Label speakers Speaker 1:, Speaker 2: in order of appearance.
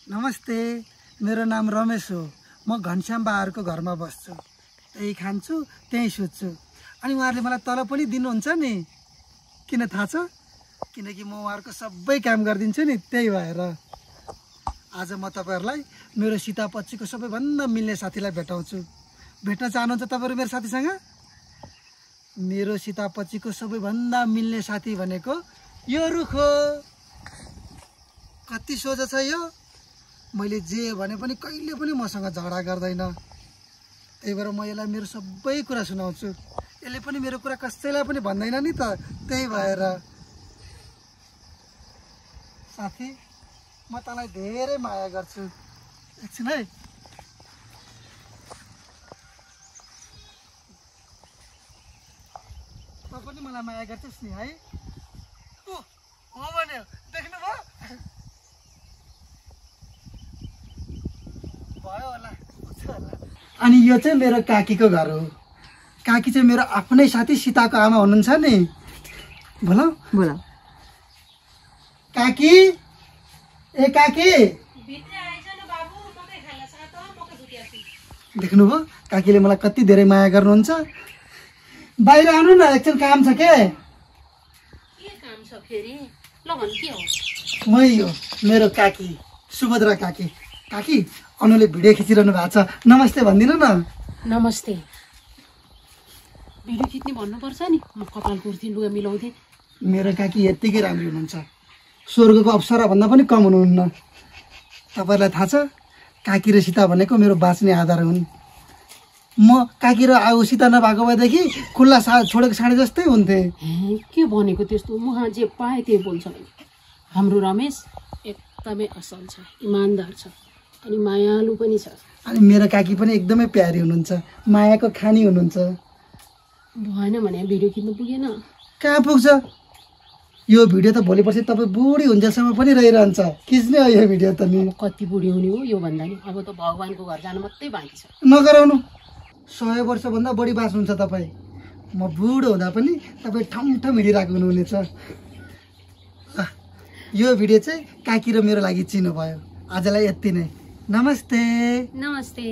Speaker 1: नमस्ते, मेरो नाम रमेश हो। म घनश्याम बाहरको घरमा बस्छु, त्यही खान्छु, त्यही सुत्छु। अनि उहाँहरूले मलाई तलब पनि दिनुहुन्छ नि। किन थाहा छ? किनकि म उहाँहरूको सबै काम गरिदिन्छु नि, त्यही भएर आज म तपाईहरुलाई मेरो सीतापच्छीको सबैभन्दा मिल्ने साथीलाई भेटाउँछु। भेट्न चाहनुहुन्छ तपाईहरु मेरो साथीसँग? मेरो सीतापच्छीको सबैभन्दा मिल्ने साथी भनेको यो रुख हो। कति सोझो छ यो। मैले जे भने पनि कहिले पनि मसँग झगडा गर्दैन। त्यही भएर म यसलाई मेरो सबै कुरा सुनाउँछु। यसले पनि मेरो कुरा कसैलाई पनि भन्दैन नि त। त्यही भएर साथी, म तँलाई धेरै माया गर्छु। एकछिन है। तँ पनि मलाई माया गर्छस् नि है? हो भने देख्नु भयो? भयो होला। अनि यो चाहिँ मेरो काकीको घर हो। काकी चाहिँ मेरो आफ्नै साथी सीताको आमा हुनुहुन्छ नि। बोला बोला काकी। ए काकी, देख्नुभयो काकीले मलाई कति धेरै माया गर्नुहुन्छ। बाहिर आउनु न, एकछिन काम छ के?
Speaker 2: काम छ फेरि? ल भन के हो?
Speaker 1: मै हो मेरो काकी, सुभद्रा काकी। काकी, अनुले भिडियो खिचिरहनु भएको छ, नमस्ते भनिदिनु न।
Speaker 2: नमस्ते। भिडियो खिच्ने भन्नुपर्छ नि, म कपाल कुर्थिन, लुगा मिलाउँथे।
Speaker 1: मेरो काकी यत्तिकै राम्रो हुनुहुन्छ। स्वर्गको अप्सरा भन्दा पनि कम हुनुहुन्न। तपाईहरुलाई थाहा छ, काकी र सीता भनेको मेरो बाँच्ने आधार हुन्। म काकी र आऊ सीता नभएको भएदेखि खुल्ला छोडेको साँडे जस्तै हुन्थे।
Speaker 2: के भनेको त्यस्तो? म जे पाएँ त्यही बोल्छ। हाम्रो रमेश एकदमै असल छ, इमानदार छ, अनि मायालु पनि छ।
Speaker 1: अनि मेरो काकी पनि एकदमै प्यारी हुनुहुन्छ, मायाको खानी हुनुहुन्छ।
Speaker 2: भएन भने भिडियो खिच्नु पुगेन?
Speaker 1: कहाँ पुग्छ? यो भिडियो त भोलि पर्सि तपाईँ बुढी हुन्जेलसम्म पनि रहिरहन्छ। खिच्ने हो यो भिडियो त नि।
Speaker 2: कति बुढी हुने हो यो भन्दा नि? अब त भगवानको घर जानु मात्रै बाँकी छ।
Speaker 1: नगराउनु, 100 वर्षभन्दा बढी बाँच्नुहुन्छ तपाईँ। म बुढो हुँदा पनि तपाईँ ठमठम हिँडिरहेको हुनुहुनेछ। यो भिडियो चाहिँ काकी र मेरो लागि चिनो भयो। आजलाई यति नै। नमस्ते।
Speaker 2: नमस्ते।